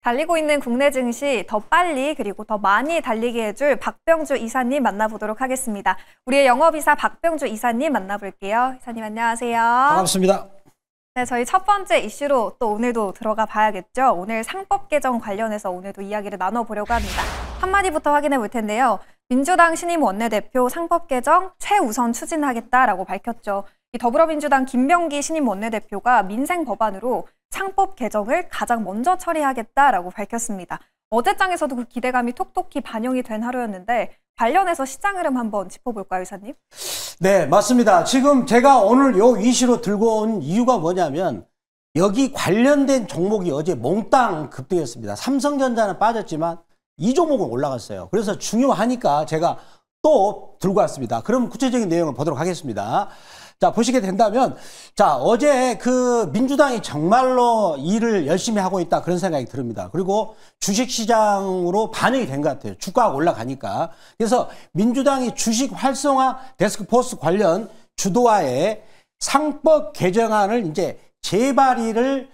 달리고 있는 국내 증시 더 빨리 그리고 더 많이 달리게 해줄 박병주 이사님 만나보도록 하겠습니다. 우리의 영업이사 박병주 이사님 만나볼게요. 이사님 안녕하세요. 반갑습니다. 네, 저희 첫 번째 이슈로 또 오늘도 들어가 봐야겠죠. 오늘 상법 개정 관련해서 오늘도 이야기를 나눠보려고 합니다. 한마디부터 확인해 볼 텐데요. 민주당 신임 원내대표 상법 개정 최우선 추진하겠다라고 밝혔죠. 이 더불어민주당 김병기 신임 원내대표가 민생 법안으로 상법 개정을 가장 먼저 처리하겠다라고 밝혔습니다. 어제장에서도 그 기대감이 톡톡히 반영이 된 하루였는데 관련해서 시장 흐름 한번 짚어볼까요, 이사님? 네, 맞습니다. 지금 제가 오늘 요 이슈로 들고 온 이유가 뭐냐면 여기 관련된 종목이 어제 몽땅 급등했습니다. 삼성전자는 빠졌지만 이 종목은 올라갔어요. 그래서 중요하니까 제가 또 들고 왔습니다. 그럼 구체적인 내용을 보도록 하겠습니다. 자, 보시게 된다면, 자, 어제 그 민주당이 정말로 일을 열심히 하고 있다 그런 생각이 듭니다. 그리고 주식시장으로 반영이 된 것 같아요. 주가가 올라가니까. 그래서 민주당이 주식 활성화 데스크포스 관련 주도하에 상법 개정안을 이제 재발의를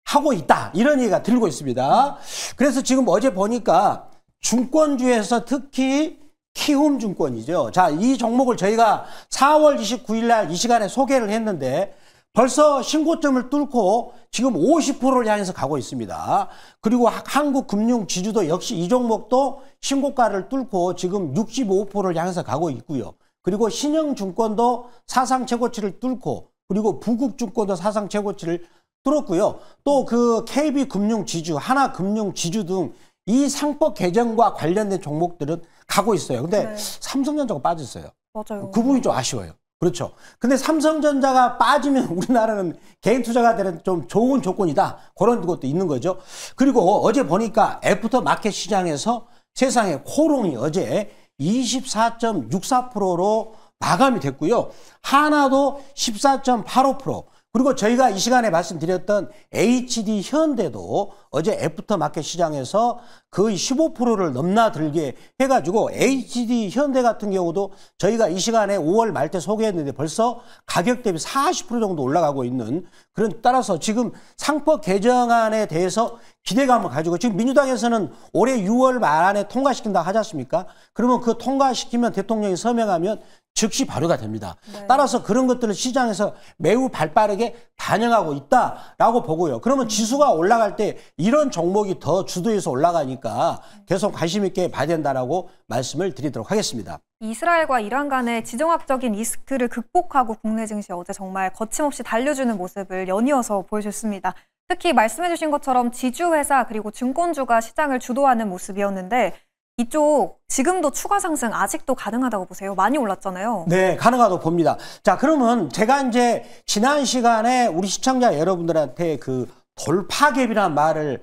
하고 있다. 이런 얘기가 들고 있습니다. 그래서 지금 어제 보니까 증권주에서 특히 키움증권이죠. 자, 이 종목을 저희가 4월 29일 날 이 시간에 소개를 했는데 벌써 신고점을 뚫고 지금 50%를 향해서 가고 있습니다. 그리고 한국금융지주도 역시 이 종목도 신고가를 뚫고 지금 65%를 향해서 가고 있고요. 그리고 신영증권도 사상 최고치를 뚫고 그리고 부국증권도 사상 최고치를 뚫었고요. 또 그 KB금융지주, 하나금융지주 등 이 상법 개정과 관련된 종목들은 가고 있어요. 근데 네. 삼성전자가 빠졌어요. 맞아요. 그 부분이 좀 아쉬워요. 그렇죠. 근데 삼성전자가 빠지면 우리나라는 개인 투자가 되는 좀 좋은 조건이다. 그런 것도 있는 거죠. 그리고 어제 보니까 애프터 마켓 시장에서 세상에 코롱이 어제 24.64%로 마감이 됐고요. 하나도 14.85%. 그리고 저희가 이 시간에 말씀드렸던 HD 현대도 어제 애프터 마켓 시장에서 거의 15%를 넘나들게 해가지고 HD 현대 같은 경우도 저희가 이 시간에 5월 말 때 소개했는데 벌써 가격 대비 40% 정도 올라가고 있는 그런 따라서 지금 상법 개정안에 대해서 기대감을 가지고 지금 민주당에서는 올해 6월 말 안에 통과시킨다 하지 않습니까? 그러면 그 통과시키면 대통령이 서명하면 즉시 발효가 됩니다. 네. 따라서 그런 것들을 시장에서 매우 발빠르게 반영하고 있다라고 보고요. 그러면 지수가 올라갈 때 이런 종목이 더 주도해서 올라가니까 계속 관심 있게 봐야 된다라고 말씀을 드리도록 하겠습니다. 이스라엘과 이란 간의 지정학적인 리스크를 극복하고 국내 증시 어제 정말 거침없이 달려주는 모습을 연이어서 보여줬습니다. 특히 말씀해 주신 것처럼 지주회사 그리고 증권주가 시장을 주도하는 모습이었는데 이쪽 지금도 추가 상승 아직도 가능하다고 보세요? 많이 올랐잖아요. 네, 가능하다고 봅니다. 자, 그러면 제가 이제 지난 시간에 우리 시청자 여러분들한테 그 돌파갭이라는 말을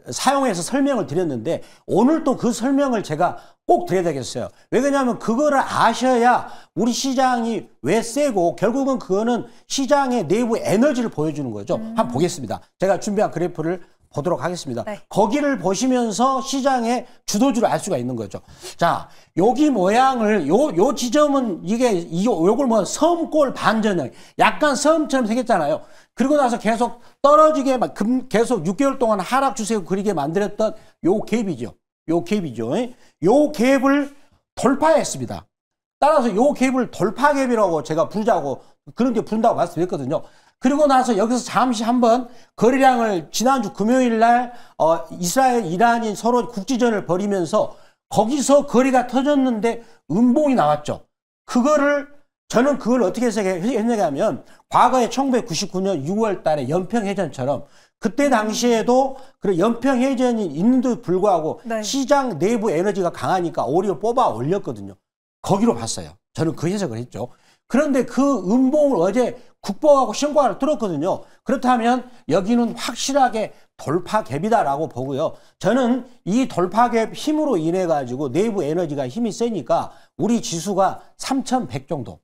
사용해서 설명을 드렸는데 오늘 또 그 설명을 제가 꼭 드려야 되겠어요. 왜 그러냐면 그거를 아셔야 우리 시장이 왜 세고 결국은 그거는 시장의 내부 에너지를 보여주는 거죠. 한번 보겠습니다. 제가 준비한 그래프를 보도록 하겠습니다. 네. 거기를 보시면서 시장의 주도주를 알 수가 있는 거죠. 자, 여기 모양을 요 지점은 이게 요걸 뭐 섬골 반전형 약간 섬처럼 생겼잖아요. 그리고 나서 계속 떨어지게 막 계속 6개월 동안 하락 추세를 그리게 만들었던 요 갭이죠. 요 갭이죠. 요 갭을 돌파했습니다. 따라서 요 갭을 돌파갭이라고 제가 부르자고 그런 게 부른다고 말씀드렸거든요. 그리고 나서 여기서 잠시 한번 거래량을 지난주 금요일 날 이스라엘, 이란이 서로 국지전을 벌이면서 거기서 거래가 터졌는데 음봉이 나왔죠. 저는 그걸 어떻게 해석했냐면 과거에 1999년 6월 달에 연평해전처럼 그때 당시에도 그 연평해전이 있는데도 불구하고 네. 시장 내부 에너지가 강하니까 오히려 뽑아 올렸거든요. 거기로 봤어요. 저는 그 해석을 했죠. 그런데 그 음봉을 어제 국보하고 신고가를 뚫었거든요. 그렇다면 여기는 확실하게 돌파갭이다라고 보고요. 저는 이 돌파갭 힘으로 인해 가지고 내부 에너지가 힘이 세니까 우리 지수가 3100 정도.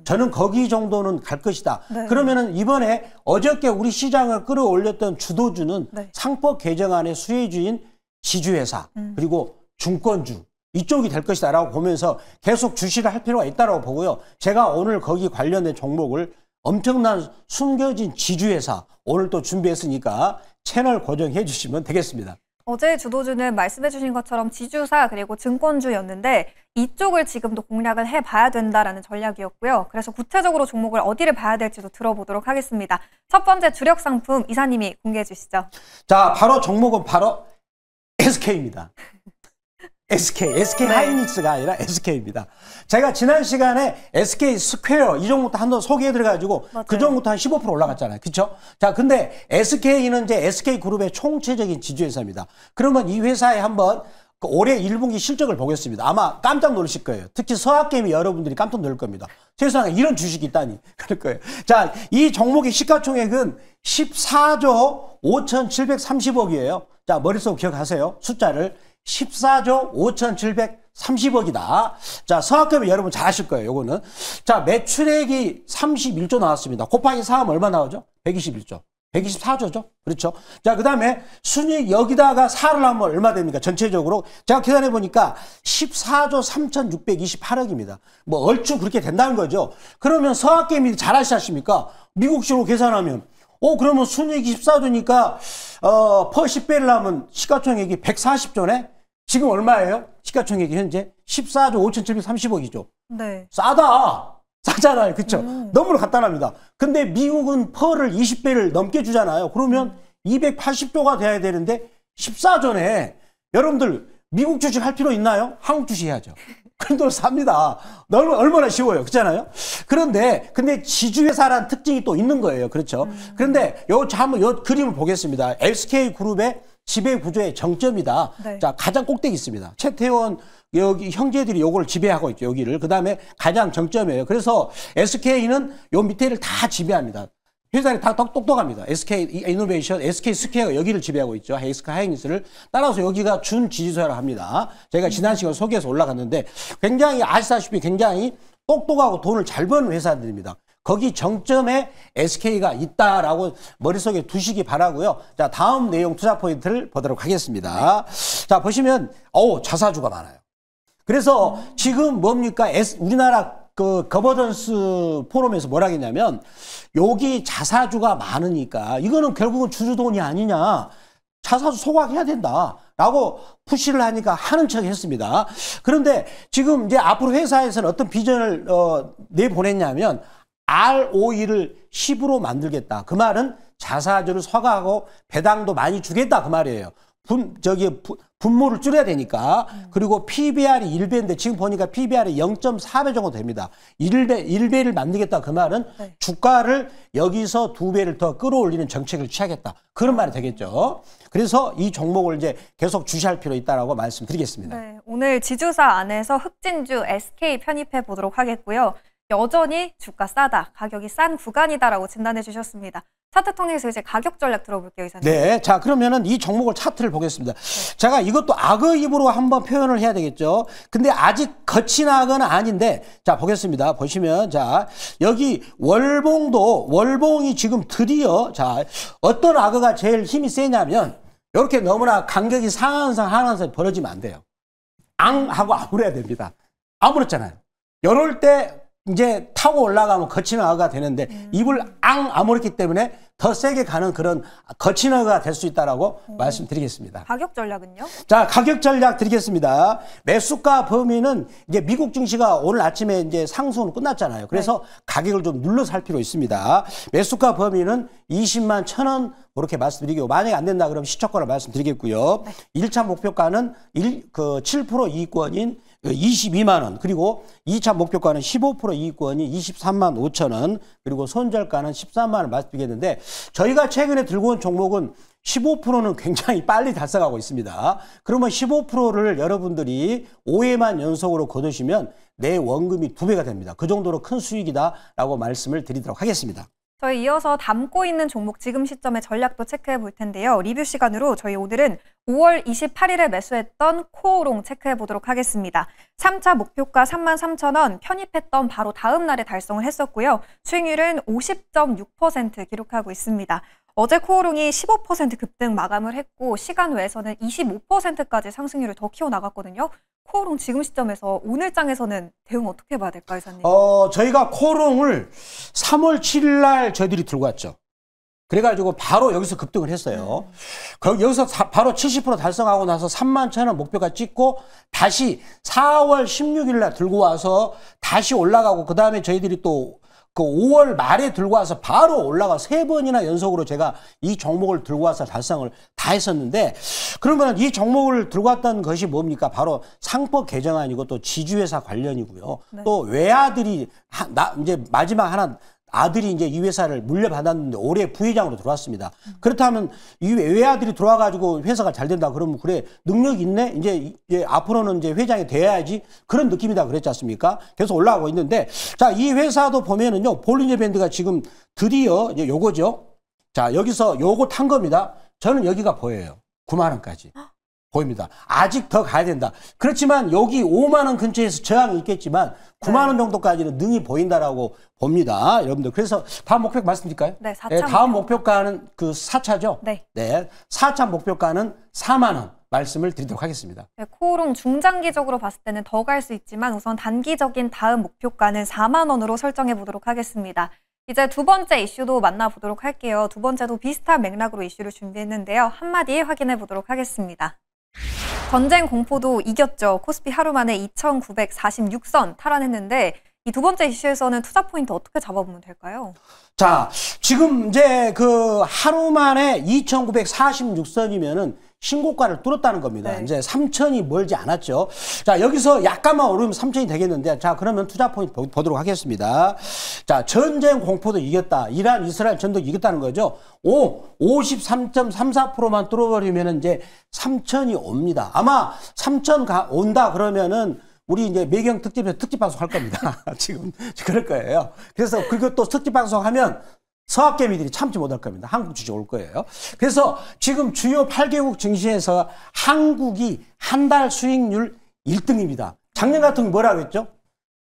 저는 거기 정도는 갈 것이다. 네. 그러면은 이번에 어저께 우리 시장을 끌어올렸던 주도주는 네. 상법 개정안의 수혜주인 지주회사 그리고 증권주 이쪽이 될 것이다 라고 보면서 계속 주시를 할 필요가 있다고 보고요. 제가 오늘 거기 관련된 종목을 엄청난 숨겨진 지주회사 오늘 또 준비했으니까 채널 고정해 주시면 되겠습니다. 어제 주도주는 말씀해 주신 것처럼 지주사 그리고 증권주였는데 이쪽을 지금도 공략을 해봐야 된다라는 전략이었고요. 그래서 구체적으로 종목을 어디를 봐야 될지도 들어보도록 하겠습니다. 첫 번째 주력 상품 이사님이 공개해 주시죠. 자, 바로 종목은 바로 SK입니다. SK 네. 하이닉스가 아니라 SK입니다. 제가 지난 시간에 SK 스퀘어 이 종목도 한번 소개해드려가지고 맞아요. 그 종목도 한 15% 올라갔잖아요. 그렇죠? 자, 근데 SK는 이제 SK그룹의 총체적인 지주회사입니다. 그러면 이 회사에 한번 그 올해 1분기 실적을 보겠습니다. 아마 깜짝 놀라실 거예요. 특히 서학개미 여러분들이 깜짝 놀랄 겁니다. 세상에 이런 주식이 있다니. 그럴 거예요. 자, 이 종목의 시가총액은 14조 5,730억이에요. 자, 머릿속 기억하세요. 숫자를. 14조 5,730억이다. 자, 서학개미 여러분 잘 아실 거예요. 요거는. 자, 매출액이 31조 나왔습니다. 곱하기 4하면 얼마 나오죠? 121조. 124조죠? 그렇죠? 자, 그 다음에 순이익 여기다가 4를 하면 얼마 됩니까? 전체적으로. 제가 계산해 보니까 14조 3,628억입니다. 뭐 얼추 그렇게 된다는 거죠. 그러면 서학개미 잘 아시십니까? 미국식으로 계산하면. 그러면 순이익이 14조니까, 퍼 10배를 하면 시가총액이 140조네? 지금 얼마예요? 시가총액이 현재 14조 5,730억이죠. 네. 싸잖아요. 그쵸? 너무나 간단합니다. 근데 미국은 퍼를 20배를 넘게 주잖아요. 그러면 280조가 돼야 되는데 14조네. 여러분들, 미국 주식 할 필요 있나요? 한국 주식 해야죠. 그 돈을 삽니다. 얼마나 쉬워요. 그렇잖아요? 근데 지주회사라는 특징이 또 있는 거예요. 그렇죠? 그런데 한번 요 그림을 보겠습니다. SK그룹의 지배 구조의 정점이다. 네. 자, 가장 꼭대기 있습니다. 최태원 여기 형제들이 요걸 지배하고 있죠. 여기를. 그 다음에 가장 정점이에요. 그래서 SK는 요 밑에를 다 지배합니다. 회사들이 다 똑똑합니다. SK 이노베이션, SK 스퀘어가 여기를 지배하고 있죠. SK 하이닉스를. 따라서 여기가 준 지지소라고 합니다. 저희가 지난 시간에 소개해서 올라갔는데 굉장히 아시다시피 굉장히 똑똑하고 돈을 잘 버는 회사들입니다. 거기 정점에 SK가 있다라고 머릿속에 두시기 바라고요. 자, 다음 내용 투자 포인트를 보도록 하겠습니다. 자, 보시면 자사주가 많아요. 그래서 지금 뭡니까? 우리나라 그 거버던스 포럼에서 뭐라 했냐면 여기 자사주가 많으니까 이거는 결국은 주주돈이 아니냐. 자사주 소각해야 된다. 라고 푸시를 하니까 하는 척 했습니다. 그런데 지금 이제 앞으로 회사에서는 어떤 비전을 내보냈냐면 ROE를 10으로 만들겠다. 그 말은 자사주를 소각하고 배당도 많이 주겠다. 그 말이에요. 분모를 줄여야 되니까. 그리고 PBR이 1배인데 지금 보니까 PBR이 0.4배 정도 됩니다. 1배를 만들겠다. 그 말은 네. 주가를 여기서 2배를 더 끌어올리는 정책을 취하겠다. 그런 말이 되겠죠. 그래서 이 종목을 이제 계속 주시할 필요 있다라고 말씀드리겠습니다. 네, 오늘 지주사 안에서 흑진주 SK 편입해 보도록 하겠고요. 여전히 주가 싸다, 가격이 싼 구간이다라고 진단해 주셨습니다. 차트 통해서 이제 가격 전략 들어볼게요, 이사님. 네, 자 그러면은 이 종목을 차트를 보겠습니다. 제가 이것도 악어 입으로 한번 표현을 해야 되겠죠. 근데 아직 거친 악어는 아닌데, 자 보겠습니다. 보시면 자 여기 월봉이 지금 드디어 자 어떤 악어가 제일 힘이 세냐면 이렇게 너무나 간격이 상한선 하한선 벌어지면 안 돼요. 앙 하고 아무래야 됩니다. 아무렇잖아요. 이럴 때 이제 타고 올라가면 거친 악어가 되는데 입을 앙 아무렇기 때문에 더 세게 가는 그런 거친 악어가 될 수 있다라고 말씀드리겠습니다. 가격 전략은요? 자, 가격 전략 드리겠습니다. 매수가 범위는 이제 미국 증시가 오늘 아침에 이제 상승은 끝났잖아요. 그래서 가격을 좀 눌러서 할 필요 있습니다. 매수가 범위는 20만 1,000원 그렇게 말씀드리고 만약에 안 된다 그러면 시초가를 말씀드리겠고요. 1차 목표가는 7% 이익권인 22만 원, 그리고 2차 목표가는 15% 이익권이 23만 5천 원, 그리고 손절가는 13만 원 말씀드리겠는데 저희가 최근에 들고 온 종목은 15%는 굉장히 빨리 달성하고 있습니다. 그러면 15%를 여러분들이 5회만 연속으로 거두시면 내 원금이 2배가 됩니다. 그 정도로 큰 수익이다라고 말씀을 드리도록 하겠습니다. 저희 이어서 담고 있는 종목 지금 시점의 전략도 체크해 볼 텐데요. 리뷰 시간으로 저희 오늘은 5월 28일에 매수했던 코오롱 체크해 보도록 하겠습니다. 3차 목표가 33,000원 편입했던 바로 다음 날에 달성을 했었고요. 수익률은 50.6% 기록하고 있습니다. 어제 코오롱이 15% 급등 마감을 했고 시간 외에서는 25%까지 상승률을 더 키워나갔거든요. 코오롱 지금 시점에서 오늘 장에서는 대응 어떻게 봐야 될까요, 이사님? 저희가 코오롱을 3월 7일 날 저희들이 들고 왔죠. 그래가지고 바로 여기서 급등을 했어요. 여기서 바로 70% 달성하고 나서 31,000원 목표가 찍고 다시 4월 16일 날 들고 와서 다시 올라가고 그 다음에 저희들이 또 그 5월 말에 들고 와서 바로 올라가 3번이나 연속으로 제가 이 종목을 들고 와서 달성을 다 했었는데 그러면 이 종목을 들고 왔던 것이 뭡니까? 바로 상법 개정안이고 또 지주회사 관련이고요. 네. 또 외아들이 이제 마지막 하나 아들이 이제 이 회사를 물려받았는데 올해 부회장으로 들어왔습니다. 그렇다면 이 외아들이 들어와가지고 회사가 잘 된다 그러면 그래 능력 있네 이제 앞으로는 이제 회장이 돼야지 그런 느낌이다 그랬지 않습니까? 계속 올라가고 있는데 자 이 회사도 보면은요 볼리니어 밴드가 지금 드디어 이제 요거죠. 자 여기서 요거 탄 겁니다. 저는 여기가 보여요. 9만 원까지. 보입니다. 아직 더 가야 된다. 그렇지만 여기 5만 원 근처에서 저항이 있겠지만 9만 원 정도까지는 능이 보인다라고 봅니다. 여러분들. 그래서 다음 목표 말씀드릴까요? 네, 4차 네, 다음 목표가는 그 4차죠? 네. 네. 4차 목표가는 4만 원 말씀을 드리도록 하겠습니다. 네, 코오롱 중장기적으로 봤을 때는 더 갈 수 있지만 우선 단기적인 다음 목표가는 4만 원으로 설정해 보도록 하겠습니다. 이제 두 번째 이슈도 만나보도록 할게요. 두 번째도 비슷한 맥락으로 이슈를 준비했는데요. 한마디 확인해 보도록 하겠습니다. 전쟁 공포도 이겼죠. 코스피 하루 만에 2,946선 탈환했는데 이 두 번째 이슈에서는 투자 포인트 어떻게 잡아보면 될까요? 자, 지금 이제 그 하루 만에 2,946선이면은 신고가를 뚫었다는 겁니다. 네. 이제 3,000이 멀지 않았죠. 자, 여기서 약간만 오르면 3,000이 되겠는데, 자, 그러면 투자 포인트 보도록 하겠습니다. 자, 전쟁 공포도 이겼다. 이란, 이스라엘 전쟁 이겼다는 거죠. 53.34%만 뚫어버리면 이제 3,000이 옵니다. 아마 3,000 온다 그러면은 우리 이제 매경 특집에서 특집 방송 할 겁니다. 지금 그럴 거예요. 그래서 그리고 또 특집 방송 하면 서학개미들이 참지 못할 겁니다. 한국 주식 올 거예요. 그래서 지금 주요 8개국 증시에서 한국이 한 달 수익률 1등입니다. 작년 같은 게 뭐라고 했죠?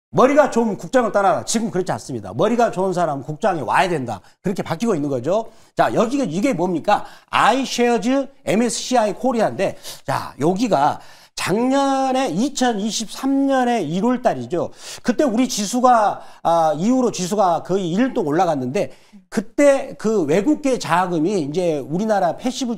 머리가 좋으면 국장을 떠나라. 지금 그렇지 않습니다. 머리가 좋은 사람은 국장에 와야 된다. 그렇게 바뀌고 있는 거죠. 자, 여기가 이게 뭡니까? iShares MSCI 코리아인데, 자, 여기가 작년에 2023년에 1월 달이죠. 그때 우리 지수가 이후로 지수가 거의 1년 동안 올라갔는데 그때 그 외국계 자금이 이제 우리나라 패시브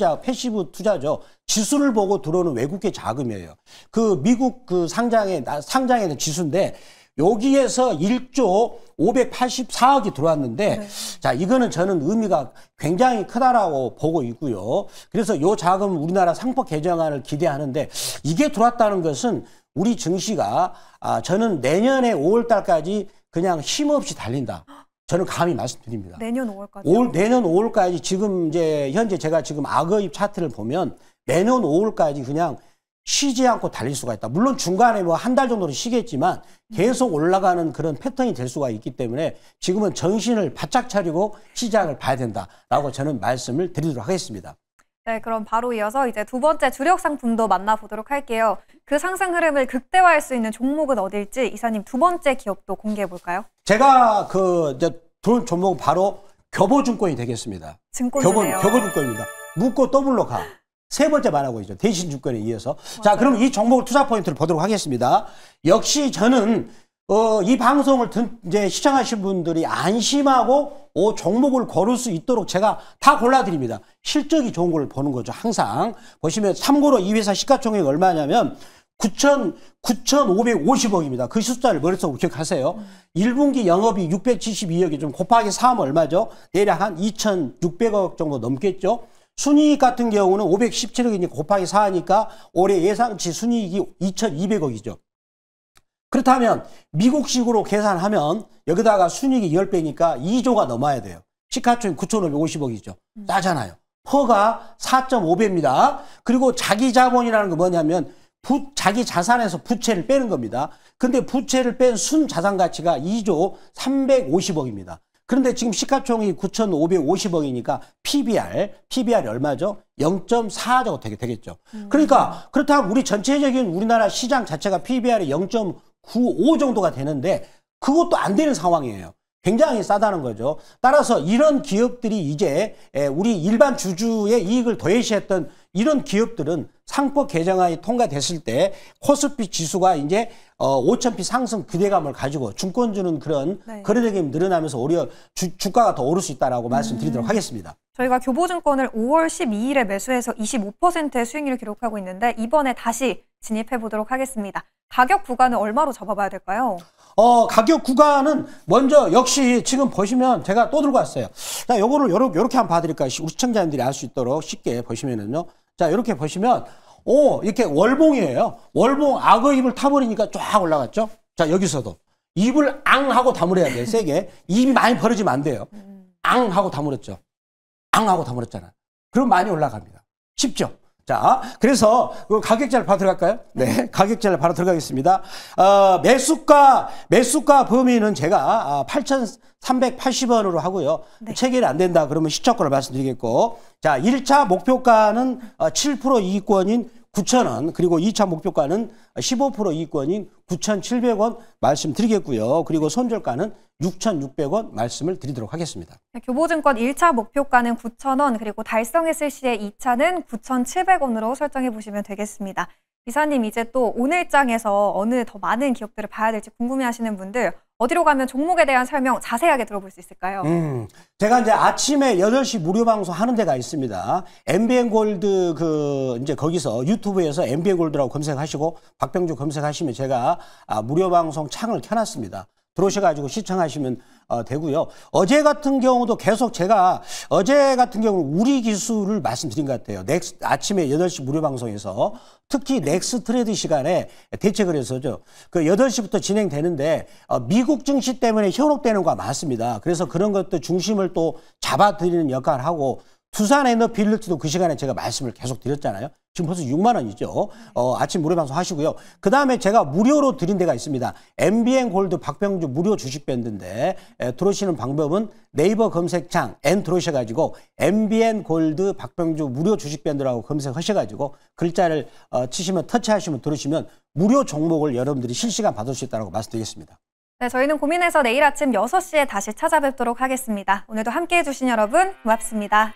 투자죠. 지수를 보고 들어오는 외국계 자금이에요. 그 미국 그 상장에 있는 지수인데 여기에서 1조 584억이 들어왔는데 네. 자 이거는 저는 의미가 굉장히 크다라고 보고 있고요. 그래서 이 자금 우리나라 상법 개정안을 기대하는데 이게 들어왔다는 것은 우리 증시가 저는 내년에 5월 달까지 그냥 힘없이 달린다. 저는 감히 말씀드립니다. 내년 5월까지. 내년 5월까지 지금 이제 현재 제가 지금 악어입 차트를 보면 내년 5월까지 그냥 쉬지 않고 달릴 수가 있다. 물론 중간에 뭐 한 달 정도는 쉬겠지만 계속 올라가는 그런 패턴이 될 수가 있기 때문에 지금은 정신을 바짝 차리고 시장을 봐야 된다라고 저는 말씀을 드리도록 하겠습니다. 네, 그럼 바로 이어서 이제 두 번째 주력 상품도 만나보도록 할게요. 그 상승 흐름을 극대화할 수 있는 종목은 어딜지 이사님 두 번째 기업도 공개해 볼까요? 제가 돈 종목은 바로 교보증권이 되겠습니다. 증권이네요. 교보증권입니다. 묻고 더블로 가. 세 번째 말하고 있죠. 대신증권에 이어서. 맞아요. 자, 그럼 이 종목을 투자 포인트를 보도록 하겠습니다. 역시 저는 이 방송을 이제 시청하신 분들이 안심하고 종목을 고를 수 있도록 제가 다 골라드립니다. 실적이 좋은 걸 보는 거죠. 항상 보시면 참고로 이 회사 시가총액이 얼마냐면 9,550억입니다. 그 숫자를 머릿속으로 기억하세요. 1분기 영업이 672억이 좀 곱하기 4하면 얼마죠? 대략 한 2,600억 정도 넘겠죠. 순이익 같은 경우는 517억이니까 곱하기 4하니까 올해 예상치 순이익이 2,200억이죠. 그렇다면 미국식으로 계산하면 여기다가 순이익이 10배니까 2조가 넘어야 돼요. 시가총액 9,550억이죠. 싸잖아요. 퍼가 4.5배입니다. 그리고 자기 자본이라는 건 뭐냐면 자기 자산에서 부채를 빼는 겁니다. 근데 부채를 뺀 순 자산 가치가 2조 350억입니다. 그런데 지금 시가총액이 9,550억이니까 PBR이 얼마죠? 0.4 정도 되겠죠. 그러니까 그렇다면 우리 전체적인 우리나라 시장 자체가 PBR이 0.95 정도가 되는데 그것도 안 되는 상황이에요. 굉장히 싸다는 거죠. 따라서 이런 기업들이 이제 우리 일반 주주의 이익을 도외시했던 이런 기업들은 상법 개정안이 통과됐을 때 코스피 지수가 이제 5,000피 상승 기대감을 가지고 증권주는 그런 네. 거래대금이 늘어나면서 오히려 주가가 더 오를 수 있다라고 말씀드리도록 하겠습니다. 저희가 교보증권을 5월 12일에 매수해서 25%의 수익률을 기록하고 있는데 이번에 다시 진입해 보도록 하겠습니다. 가격 구간은 얼마로 잡아봐야 될까요? 가격 구간은 먼저 역시 지금 보시면 제가 또 들고 왔어요. 자, 요거를 요렇게 한번 봐드릴까요? 우리 시청자님들이 알 수 있도록 쉽게 보시면은요. 자, 요렇게 보시면, 이렇게 월봉이에요. 월봉 악어 입을 타버리니까 쫙 올라갔죠? 자, 여기서도. 입을 앙 하고 다물어야 돼요, 세게. 입이 많이 벌어지면 안 돼요. 앙 하고 다물었죠. 앙 하고 다물었잖아. 그럼 많이 올라갑니다. 쉽죠? 자, 그래서 가격자를 바로 들어갈까요? 네, 가격자를 바로 들어가겠습니다. 매수가 범위는 제가 8,380원으로 하고요. 네. 체결이 안 된다 그러면 시초가를 말씀드리겠고, 자, 1차 목표가는 7% 이익권인 9,000원, 그리고 2차 목표가는 15% 이익권인 9,700원 말씀드리겠고요. 그리고 손절가는 6,600원 말씀을 드리도록 하겠습니다. 교보증권 1차 목표가는 9,000원, 그리고 달성했을 시에 2차는 9,700원으로 설정해 보시면 되겠습니다. 이사님, 이제 또 오늘장에서 어느 더 많은 기업들을 봐야 될지 궁금해하시는 분들 어디로 가면 종목에 대한 설명 자세하게 들어볼 수 있을까요? 제가 이제 아침에 8시 무료 방송 하는 데가 있습니다. MBN 골드 이제 거기서 유튜브에서 MBN 골드라고 검색하시고 박병주 검색하시면 제가 무료 방송 창을 켜놨습니다. 들어오셔가지고 시청하시면 되고요. 어제 같은 경우도 계속 제가 어제 같은 경우는 우리 기술을 말씀드린 것 같아요. 아침에 8시 무료 방송에서 특히 넥스 트레이드 시간에 대책을 해서죠. 그 8시부터 진행되는데 미국 증시 때문에 현혹되는 거 많습니다. 그래서 그런 것도 중심을 또 잡아드리는 역할을 하고 두산 에너빌리티도 그 시간에 제가 말씀을 계속 드렸잖아요. 지금 벌써 6만 원이죠. 아침 무료 방송 하시고요. 그 다음에 제가 무료로 드린 데가 있습니다. MBN 골드 박병주 무료 주식 밴드인데 들어오시는 방법은 네이버 검색창 N 들어오셔가지고 MBN 골드 박병주 무료 주식 밴드라고 검색하셔가지고 글자를 치시면 터치하시면 들으시면 무료 종목을 여러분들이 실시간 받을 수 있다고 말씀드리겠습니다. 네, 저희는 고민해서 내일 아침 6시에 다시 찾아뵙도록 하겠습니다. 오늘도 함께해 주신 여러분 고맙습니다.